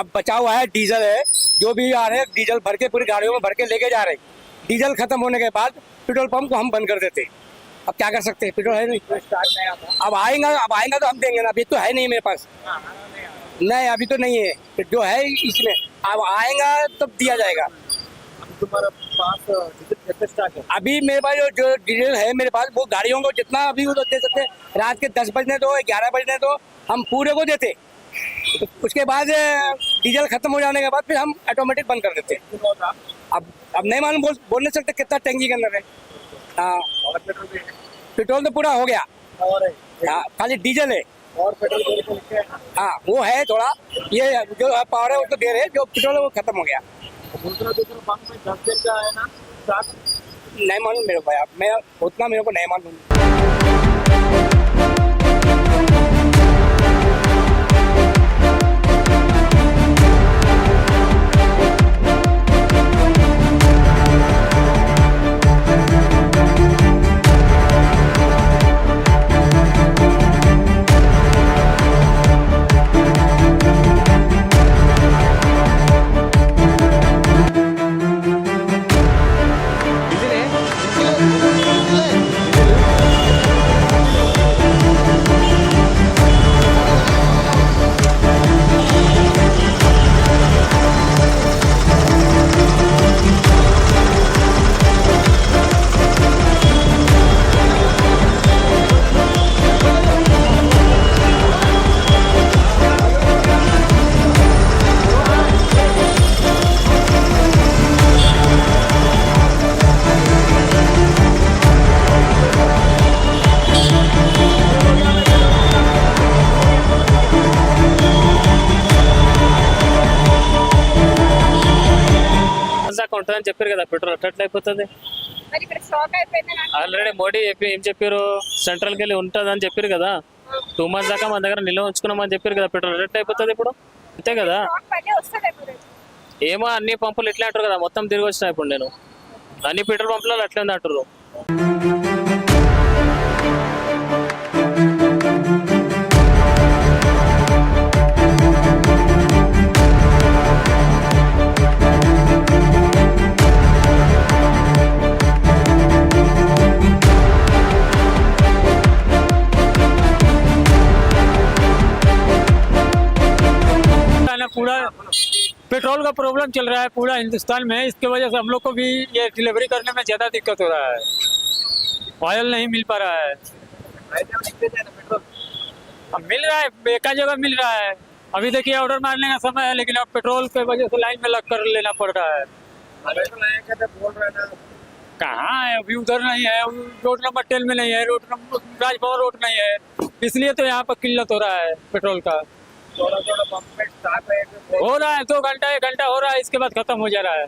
अब बचा हुआ है डीजल है, जो भी आ रहे हैं डीजल भर के पूरी गाड़ियों में भर के लेके जा रहे हैं। डीजल खत्म होने के बाद पेट्रोल पंप को हम बंद कर देते। अब क्या कर सकते हैं, पेट्रोल है नहीं। अब आएगा तो हम देंगे ना, अभी तो है नहीं मेरे पास। नहीं अभी तो नहीं है, जो है इसमें अब आएगा तब दिया जाएगा। तुम्हारा पास डीजल स्टॉक है? अभी मेरे पास जो डीजल है मेरे पास, वो गाड़ियों को जितना अभी वो दे सकते हैं। रात के 10 बजने दो 11 बजने दो, हम पूरे को देते। उसके बाद डीजल खत्म हो जाने के बाद फिर हम ऑटोमेटिक बंद कर देते। अब नहीं मालूम, बोल नहीं सकते कितना टैंकी के अंदर है। हाँ और पेट्रोल भी है? पेट्रोल तो पूरा हो गया। और है? हाँ खाली डीजल है। और पेट्रोल को लिखते हैं। हाँ वो है थोड़ा, ये जो पावर है वो तो दे रहे हैं, जो पेट्रोल है वो खत्म हो गया। दूसरा पंप में 10 दिन का है ना स्टॉक? नहीं मालूम मेरे को भाई, मैं उतना मेरे को नहीं मालूम। కొంటారని చెప్పారు కదా, పెట్రోల్ అట్లా అయిపోతుంది. మరి ఇక్కడ స్టాక్ అయిపోయింది ఆల్రెడీ మోడీ ఏం చెప్పారు, సెంట్రల్కి వెళ్ళి ఉంటుంది అని చెప్పారు కదా. 2 months దాకా మన దగ్గర నిల్వ ఉంచుకున్నామని చెప్పారు కదా. పెట్రోల్ ఎట్లా అయిపోతుంది ఇప్పుడు, అంతే కదా. ఏమో అన్ని పంపులు ఇట్లా అంటారు కదా, మొత్తం తిరిగి వచ్చినా ఇప్పుడు నేను అన్ని పెట్రోల్ పంపులలో అట్లే అంటారు. पूरा पेट्रोल का प्रॉब्लम चल रहा है पूरा हिंदुस्तान में, इसके वजह से हम लोग को भी ये डिलीवरी करने में ज़्यादा दिक्कत हो रहा है। ऑयल नहीं मिल पा रहा है। अब मिल रहा है, एका जगह मिल रहा है। अभी देखिए ऑर्डर मारने का समय है, लेकिन अब पेट्रोल के वजह से लाइन में लग कर लेना पड़ रहा है। बोल रहे हैं कहाँ है अभी, उधर नहीं है, रोड नंबर 10 में नहीं है, रोड नंबर राजभवन रोड नहीं है, इसलिए तो यहाँ पर किल्लत हो रहा है पेट्रोल का। थोड़ा पंप में स्टॉक है? हो रहा है 2 घंटा 1 घंटा हो रहा है, इसके बाद खत्म हो जा रहा है।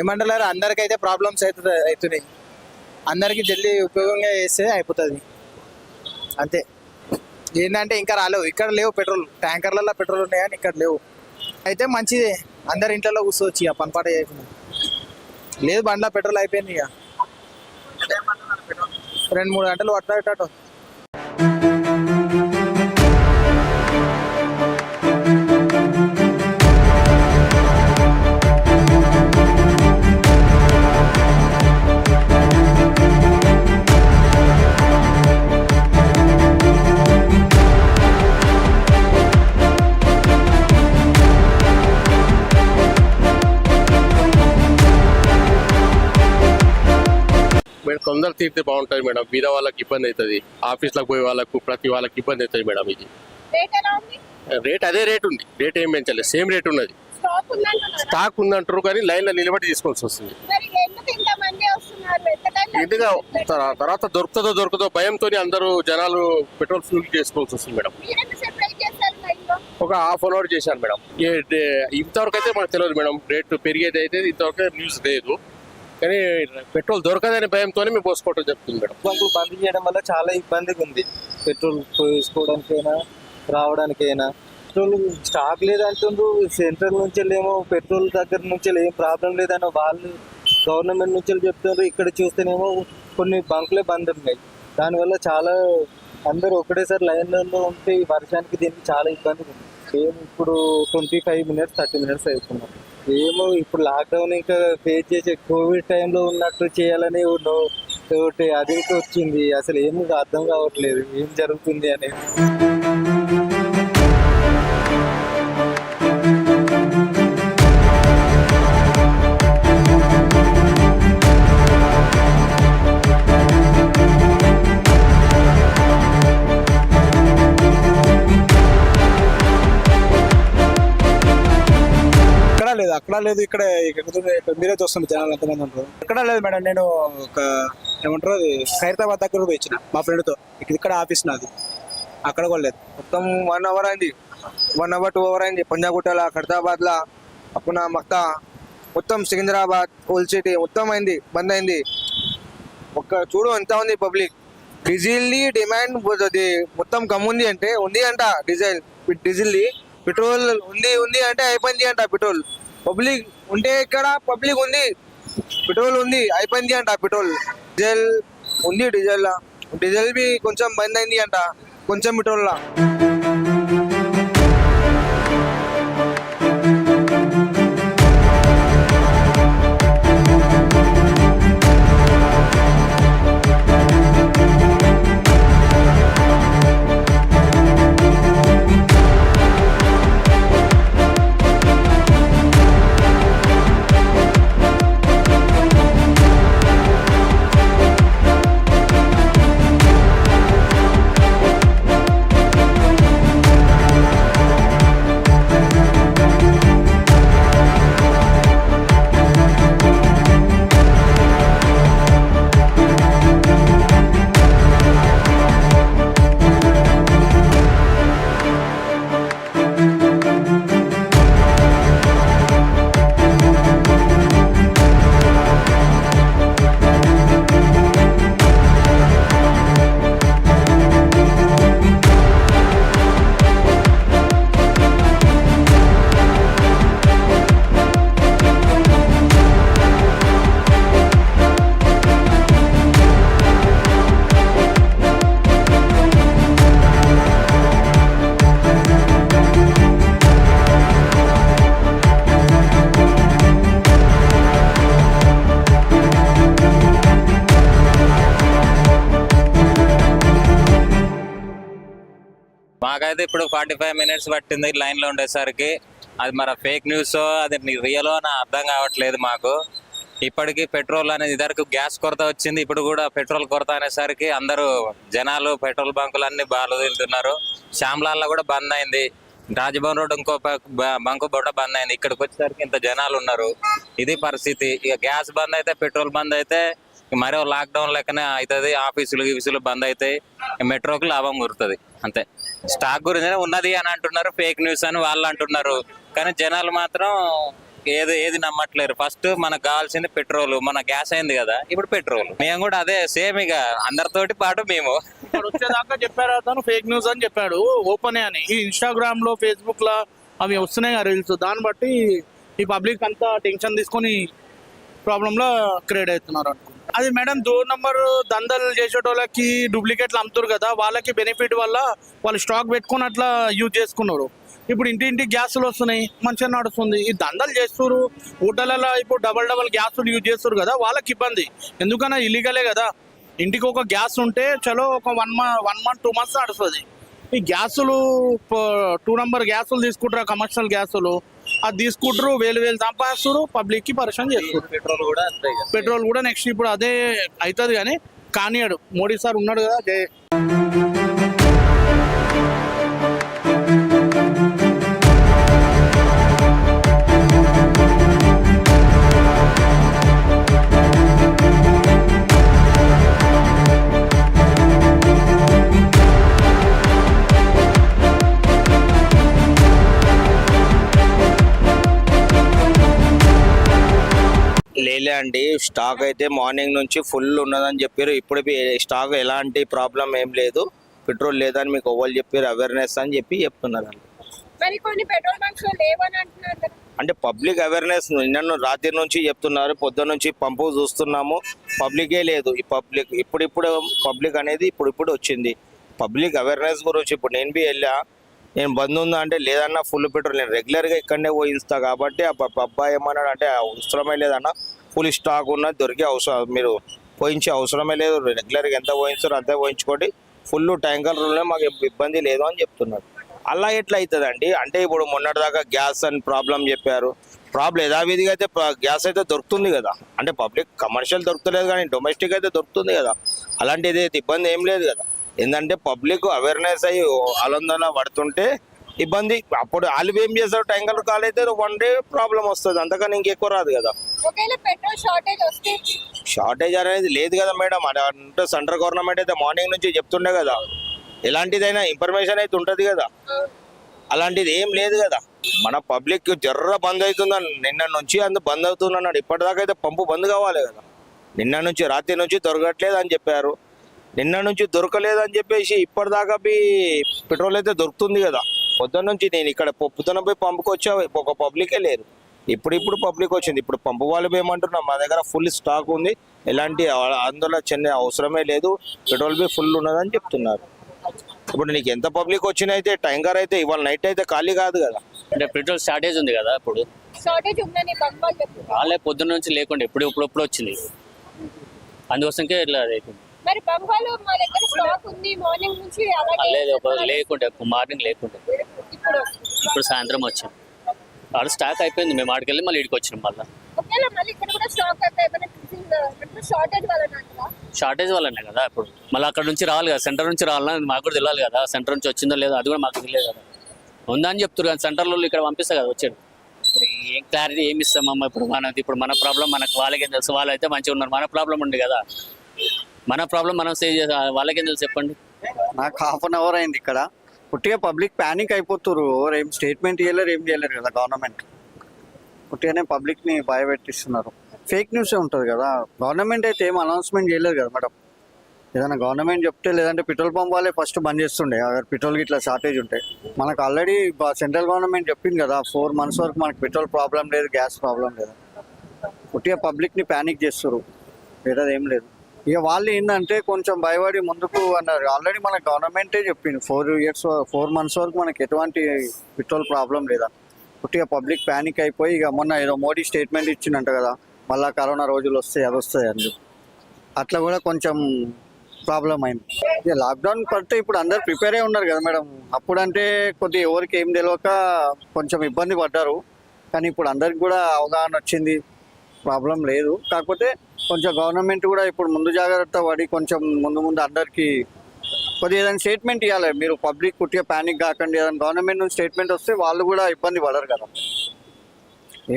ఏమంటారు, అందరికైతే ప్రాబ్లమ్స్ అవుతున్నాయి. అందరికి జల్దీ ఉపయోగంగా చేస్తే అయిపోతుంది అంతే. ఏంటంటే ఇంకా రాలేవు, ఇక్కడ లేవు పెట్రోల్ ట్యాంకర్లలో పెట్రోల్ ఉన్నాయి కానీ ఇక్కడ లేవు. అయితే మంచిదే, అందరి ఇంట్లో కూర్చోవచ్చు ఇక పనిపాట చేయకుండా. లేదు బండ్లో పెట్రోల్ అయిపోయింది ఇక 2-3 గంటలు పట్టాడు. తొందర తీరితే బాగుంటుంది మేడం. బీద వాళ్ళకి ఇబ్బంది అవుతుంది, ఆఫీస్లకు పోయే వాళ్ళకు ప్రతి వాళ్ళకి ఇబ్బంది అవుతుంది మేడం. ఇది రేట్ ఎలా ఉంది? రేట్ అదే రేట్ ఉంది, రేట్ ఏం పెంచలేదు, సేమ్ రేట్ ఉన్నది. స్టాక్ ఉందంటున్నారా? స్టాక్ ఉందంటారు కానీ లైన్లో నిలబడి తీసుకోవాల్సి వస్తుంది. మరి ఎందుకు ఇంతమంది వస్తున్నారు? ఎంత టైం ఇంటిగా తర్వాత దొరుకుతుందో భయంతో అందరూ జనాలు పెట్రోల్ ఫుల్ చేసుకోవాల్సి వస్తుంది మేడం. మీరెంత సెపరేట్ చేస్తారు లైన్లో? ఒక హాఫ్ అన్ అవర్ చేశాను మేడం. ఇంతవరకు అయితే మనకు తెలియదు మేడం, రేటు పెరిగేది అయితే ఇంతవరకు న్యూస్ లేదు. కానీ పెట్రోల్ దొరకదనే భయంతోనే మేము పోసుకోవడం జరుగుతుంది మేడం. బంకులు బంద్ చేయడం వల్ల చాలా ఇబ్బందిగా ఉంది. పెట్రోల్ పోసుకోవడానికైనా రావడానికైనా పెట్రోల్ స్టాక్ లేదంటుండ్రు. సెంట్రల్ నుంచి ఏమో పెట్రోల్ దగ్గర నుంచి ఏం ప్రాబ్లం లేదని వాళ్ళు గవర్నమెంట్ నుంచి చెప్తున్నారు. ఇక్కడ చూస్తేనేమో కొన్ని బంకులే బంద్ ఉన్నాయి. దానివల్ల చాలా అందరూ ఒకటేసారి లైన్లలో ఉంటే ఈ వర్షానికి దీనికి చాలా ఇబ్బంది ఉంది. ఏమో ఇప్పుడు 25 minutes 30 minutes అవుతున్నాం. ఏమో ఇప్పుడు లాక్డౌన్ ఇంకా ఫేస్ చేసే కోవిడ్ టైంలో ఉన్నట్టు చేయాలని ఒకటి అది ఇంకా వచ్చింది. అసలు ఏమి అర్థం కావట్లేదు ఏం జరుగుతుంది అనేది. అక్కడ లేదు ఇక్కడ మీరే చూస్తుంది జనాలు ఎంతమంది ఉంటారు. ఎక్కడ లేదు మేడం. నేను ఒక ఏమంటారు అది ఖైరతాబాద్ దగ్గర పోయి ఇచ్చిన మా ఫ్రెండ్తో. ఇక్కడ ఆఫీస్ నాది, అక్కడ కూడా లేదు. మొత్తం 1 hour అయింది, 1 hour 2 hour అయింది. పంజాగుట్టల, ఖైరతాబాద్లా, అప్పున మక్తా, మొత్తం సికింద్రాబాద్, ఓల్డ్ సిటీ మొత్తం అయింది, బంద్ అయింది. ఒక్క చూడు ఎంత ఉంది పబ్లిక్. డీజిల్ డిమాండ్ మొత్తం కమ్ముంది అంటే ఉంది అంట. డీజిల్ పెట్రోల్ ఉంది అంటే అయిపోయింది అంట. పెట్రోల్ పబ్లిక్ ఉంటే ఇక్కడ పబ్లిక్ ఉంది, పెట్రోల్ ఉంది అయిపోయింది అంట. పెట్రోల్ డీజిల్ ఉంది, డీజిల్ బి కొంచెం బంద్ అయింది అంట, కొంచెం పెట్రోల్లా. మాకైతే ఇప్పుడు 45 minutes పట్టింది లైన్ లో ఉండేసరికి. అది మరి ఫేక్ న్యూస్ అది రియలో అని అర్థం కావట్లేదు మాకు. ఇప్పటికీ పెట్రోల్ అనేది ఇద్దరికి గ్యాస్ కొరత వచ్చింది, ఇప్పుడు కూడా పెట్రోల్ కొరత అనేసరికి అందరూ జనాలు పెట్రోల్ బంకులు అన్ని బాగా వెళ్తున్నారు. శ్యామ్లాల్లో కూడా బంద్ అయింది, రాజభవన్ రోడ్ ఇంకో బంకు కూడా బంద్ అయింది. ఇక్కడికి వచ్చేసరికి ఇంత జనాలు ఉన్నారు, ఇది పరిస్థితి. ఇక గ్యాస్ బంద్ అయితే పెట్రోల్ బంద్ అయితే మరో లాక్డౌన్ లెక్కనే అవుతుంది. ఆఫీసులు బంద్ అవుతాయి, మెట్రోకి లాభం కురుతుంది అంతే. స్టాక్ గురించి ఉన్నది అని అంటున్నారు, ఫేక్ న్యూస్ అని వాళ్ళు అంటున్నారు. కానీ జనాలు మాత్రం ఏది నమ్మట్లేరు. ఫస్ట్ మనకు కావాల్సింది పెట్రోల్, మన గ్యాస్ అయింది కదా, ఇప్పుడు పెట్రోల్. మేము కూడా అదే సేమ్ ఇక అందరితోటి పాటు మేము వచ్చేదాకా చెప్పారు అతను ఫేక్ న్యూస్ అని చెప్పాడు, ఓపెన్ అని. ఈ ఇన్స్టాగ్రామ్ లో, ఫేస్బుక్ లో అవి వస్తున్నాయి కదా రీల్స్, దాన్ని బట్టి ఈ పబ్లిక్ అంతా టెన్షన్ తీసుకొని ప్రాబ్లమ్ లో క్రియేట్ అవుతున్నారు అనుకో. అది మేడం 2 number దందలు చేసేటోళ్ళకి డూప్లికేట్లు అమ్ముతారు కదా, వాళ్ళకి బెనిఫిట్ వల్ల వాళ్ళు స్టాక్ పెట్టుకుని అట్లా యూజ్ చేసుకున్నారు. ఇప్పుడు ఇంటి గ్యాసులు వస్తున్నాయి, మంచిగా నడుస్తుంది. ఈ దందలు చేస్తారు హోటళ్ళలో, ఇప్పుడు డబల్ గ్యాసులు యూజ్ చేస్తారు కదా, వాళ్ళకి ఇబ్బంది. ఎందుకన్నా ఇల్లీగలే కదా. ఇంటికి ఒక గ్యాస్ ఉంటే చలో ఒక 1 month 2 months నడుస్తుంది. ఈ గ్యాసులు 2 number గ్యాసులు తీసుకుంటారు, కమర్షియల్ గ్యాసులు. అది తీసుకుంటారు, వేలు సంపాదిస్తారు, పబ్లిక్ కి పరిశ్రమ చేస్తారు. పెట్రోల్ కూడా అంతే ఇక. పెట్రోల్ కూడా నెక్స్ట్ ఇప్పుడు అదే అవుతుంది కానీ కానియాడు. మోడీ సార్ ఉన్నాడు కదా, లేలే అండి, స్టాక్ అయితే మార్నింగ్ నుంచి ఫుల్ ఉన్నదని చెప్పారు. ఇప్పుడు స్టాక్ ఎలాంటి ప్రాబ్లం ఏం లేదు, పెట్రోల్ లేదని మీకు ఎవరు చెప్పారు, అవేర్నెస్ అని చెప్తున్నారు. మరి కొన్ని పెట్రోల్ బంక్స్ లో లేవని అంటున్నారు కదా. అంటే పబ్లిక్ అవేర్నెస్ నిన్న రాత్రి నుంచి చెప్తున్నారు, పొద్దున్న నుంచి పంపు చూస్తున్నాము, పబ్లికే లేదు. ఈ పబ్లిక్ ఇప్పుడు పబ్లిక్ అనేది ఇప్పుడు వచ్చింది. పబ్లిక్ అవేర్నెస్ గురించి ఇప్పుడు నేను బి వెళ్ళా, నేను బంద్ ఉందా అంటే లేదన్నా, ఫుల్ పెట్రోల్ నేను రెగ్యులర్గా ఇక్కడనే పోయిస్తా కాబట్టి ఆ అబ్బాయి ఏమన్నాడు అంటే అవసరమే లేదన్న, ఫుల్ స్టాక్ ఉన్నది, దొరికే అవసరం మీరు పోయించే అవసరమే లేదు, రెగ్యులర్గా ఎంత పోయిస్తారో అంతే పోయించుకోండి, ఫుల్ ట్యాంకర్లోనే మాకు ఇబ్బంది లేదు అని చెప్తున్నారు. అలా ఎట్లా అవుతుందండి? అంటే ఇప్పుడు మొన్నటిదాకా గ్యాస్ అని ప్రాబ్లం చెప్పారు, ప్రాబ్లం యథావిధిగా అయితే గ్యాస్ అయితే దొరుకుతుంది కదా, అంటే పబ్లిక్ కమర్షియల్ దొరుకుతలేదు కానీ డొమెస్టిక్ అయితే దొరుకుతుంది కదా, అలాంటిది ఇబ్బంది ఏం లేదు కదా. ఏంటంటే పబ్లిక్ అవేర్నెస్ అయ్యి ఆలందన పడుతుంటే ఇబ్బంది. అప్పుడు వాళ్ళు ఏం చేస్తారు, ట్యాంకర్ కాల్ అయితే 1 డే ప్రాబ్లం వస్తుంది, అంతకని ఇంకెక్కువ రాదు కదా. ఒకవేళ పెట్రోల్ షార్టేజ్ వస్తే షార్టేజ్ అనేది లేదు కదా మేడం, అంటే సెంట్రల్ గవర్నమెంట్ అయితే మార్నింగ్ నుంచి చెప్తుండే కదా, ఎలాంటిదైనా ఇన్ఫర్మేషన్ అయితే ఉంటుంది కదా, అలాంటిది ఏం లేదు కదా. మన పబ్లిక్ జర్ర బంద్ అవుతుందని నిన్న నుంచి బంద్ అవుతుందన్నాడు, ఇప్పటిదాకా అయితే పంపు బంద్ కావాలి కదా. నిన్న నుంచి రాత్రి నుంచి దొరకట్లేదు అని చెప్పారు, నిన్న నుంచి దొరకలేదని చెప్పేసి ఇప్పటిదాకా పెట్రోల్ అయితే దొరుకుతుంది కదా. పొద్దున్న నుంచి నేను ఇక్కడ పొద్దున పోయి పంపుకి వచ్చా, ఒక పబ్లికే లేరు, ఇప్పుడు పబ్లిక్ వచ్చింది. ఇప్పుడు పంపు వాళ్ళు ఏమంటున్నాం, మా దగ్గర ఫుల్ స్టాక్ ఉంది, ఎలాంటి ఆందోళన చెందే అవసరమే లేదు, పెట్రోల్ ఫుల్ ఉన్నదని చెప్తున్నారు. ఇప్పుడు నీకు ఎంత పబ్లిక్ వచ్చినా అయితే ట్యాంకర్ అయితే ఇవాళ నైట్ అయితే ఖాళీ కాదు కదా. అంటే పెట్రోల్ షార్టేజ్ ఉంది కదా, ఇప్పుడు షార్టేజ్ ఉందని బంక్ వాళ్ళు చెప్తున్నారు. వాళ్ళే పొద్దున్న నుంచి లేకుండా ఇప్పుడు వచ్చింది, అందుకోసంకే ఇట్లా అవుతుంది. మరి బంక్ వాళ్ళు మా దగ్గర స్టాక్ ఉంది మార్నింగ్ నుంచి అలాగే లేదు లేకుండే, మార్నింగ్ లేకుండే, ఇప్పుడు సాయంత్రం వచ్చాం, ఆడ స్టాక్ అయిపోయింది, మేము ఆడికి వెళ్ళి మళ్ళీ ఇడికి వచ్చినాం. ఒకవేళ మళ్ళీ ఇక్కడ కూడా స్టాక్ అయితే ఏమైనా షార్టేజ్ వలన అంటారా? షార్టేజ్ వల్లనే కదా. ఇప్పుడు మళ్ళీ అక్కడ నుంచి రావాలి కదా, సెంటర్ నుంచి రావాలని మాకు కూడా తెలియాలి కదా, సెంటర్ నుంచి వచ్చిందో లేదో అది కూడా మాకు తెలియదు కదా. ఉందని చెప్తారు కానీ సెంటర్లో ఇక్కడ పంపిస్తా కదా వచ్చాడు, ఏం క్లారిటీ ఏమి ఇస్తామమ్మా. ఇప్పుడు మన ప్రాబ్లం మనకు వాళ్ళకేం తెలుసు, వాళ్ళు అయితే మంచిగా ఉన్నారు, మన ప్రాబ్లం ఉంది కదా, మన ప్రాబ్లం మనం సేవ్ చేసి వాళ్ళకేం తెలుసు చెప్పండి. నాకు 1/2 అవర్ అయింది ఇక్కడ, పుట్టిగా పబ్లిక్ ప్యానిక్ అయిపోతున్నారు, ఏం స్టేట్మెంట్ ఇవ్వలేరు, ఏం చేయలేరు కదా గవర్నమెంట్, పుట్టిగానే పబ్లిక్ని భయపెట్టిస్తున్నారు. ఫేక్ న్యూసే ఉంటుంది కదా, గవర్నమెంట్ అయితే ఏం అనౌన్స్మెంట్ చేయలేదు కదా మేడం. ఏదైనా గవర్నమెంట్ చెప్తే, లేదంటే పెట్రోల్ పంప్ వాళ్ళే ఫస్ట్ బంద్ చేస్తుండే అगर పెట్రోల్ ఇట్లా షార్టేజ్ ఉంటే. మనకు ఆల్రెడీ సెంట్రల్ గవర్నమెంట్ చెప్పింది కదా 4 months వరకు మనకు పెట్రోల్ ప్రాబ్లం లేదు, గ్యాస్ ప్రాబ్లం లేదు. పుట్టిగా పబ్లిక్ని ప్యానిక్ చేస్తారు, వేరేది ఏం లేదు. ఇక వాళ్ళు ఏంటంటే కొంచెం భయపడి ముందుకు అన్నారు. ఆల్రెడీ మన గవర్నమెంటే చెప్పింది 4 months వరకు మనకి ఎటువంటి పెట్రోల్ ప్రాబ్లం లేదా. పుట్టిగా పబ్లిక్ ప్యానిక్ అయిపోయి ఇక మొన్న ఏదో మోడీ స్టేట్మెంట్ ఇచ్చిందంట కదా, మళ్ళీ కరోనా రోజులు వస్తాయి అది వస్తాయి అని, అట్లా కూడా కొంచెం ప్రాబ్లం అయింది. ఇక లాక్డౌన్ పడితే ఇప్పుడు అందరు ప్రిపేర్ అయి ఉన్నారు కదా మేడం. అప్పుడంటే కొద్దిగా ఎవరికి ఏం తెలియక కొంచెం ఇబ్బంది పడ్డారు, కానీ ఇప్పుడు అందరికి కూడా అవగాహన వచ్చింది, ప్రాబ్లం లేదు. కాకపోతే కొంచెం గవర్నమెంట్ కూడా ఇప్పుడు ముందు జాగ్రత్త పడి కొంచెం ముందు అందరికీ కొద్దిగా ఏదైనా స్టేట్మెంట్ ఇవ్వాలి. మీరు పబ్లిక్ కుట్టిగా ప్యానిక్ కాకండి, ఏదైనా గవర్నమెంట్ నుంచి స్టేట్మెంట్ వస్తే వాళ్ళు కూడా ఇబ్బంది పడరు కదా.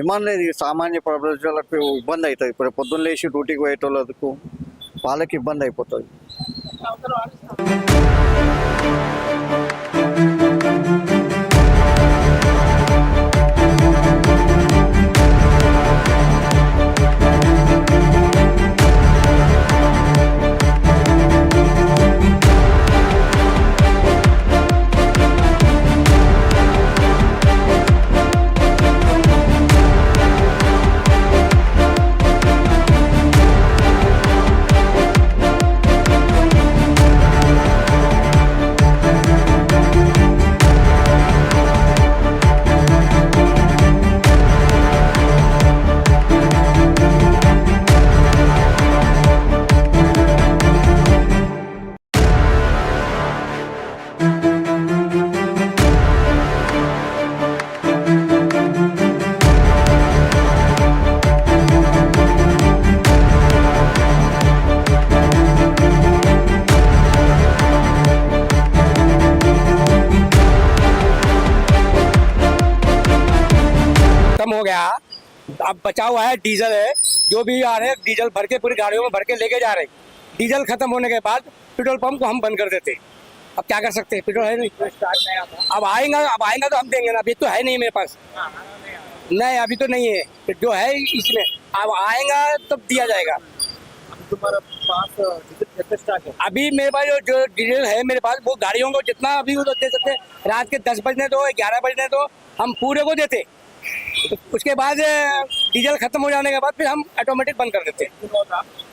ఏమనలేదు, సామాన్య ప్రజలకు ఇబ్బంది అవుతుంది. ఇప్పుడు పొద్దున్న లేచి డ్యూటీకి పోయేటోళ్ళకు వాళ్ళకి ఇబ్బంది అయిపోతుంది. अब बचा हुआ है डीजल है, जो भी आ रहे हैं डीजल भर के पूरी गाड़ियों में भर के लेके जा रहे हैं। डीजल खत्म होने के बाद पेट्रोल पंप को हम बंद कर देते। अब क्या कर सकते हैं, पेट्रोल है नहीं। अब आएगा तो हम देंगे ना, अभी तो है नहीं मेरे पास। नहीं अभी तो नहीं है, जो है इसमें अब आएगा तब दिया जाएगा। तुम्हारा पास अभी मेरे पास जो डीजल है मेरे पास, वो गाड़ियों को जितना अभी वो दे सकते हैं, रात के 10 बजने दो 11 बजने दो, हम पूरे को देते। उसके बाद डीजल खत्म हो जाने के बाद फिर हम ऑटोमेटिक बंद कर देते।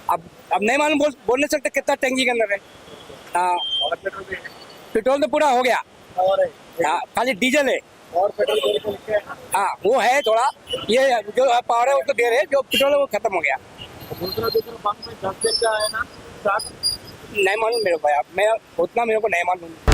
अब नहीं मालूम, बोल नहीं सकते कितना टैंकी के अंदर है। हाँ पेट्रोल तो पूरा हो गया, हाँ खाली डीजल है। और पेट्रोल हाँ वो है थोड़ा, ये जो पावर है उसको दे रहे हैं, जो पेट्रोल है वो खत्म हो गया। दूसरा पंप में 10 दिन का है ना, नहीं मालूम मेरे को, मैं उतना मेरे को नहीं मालूम।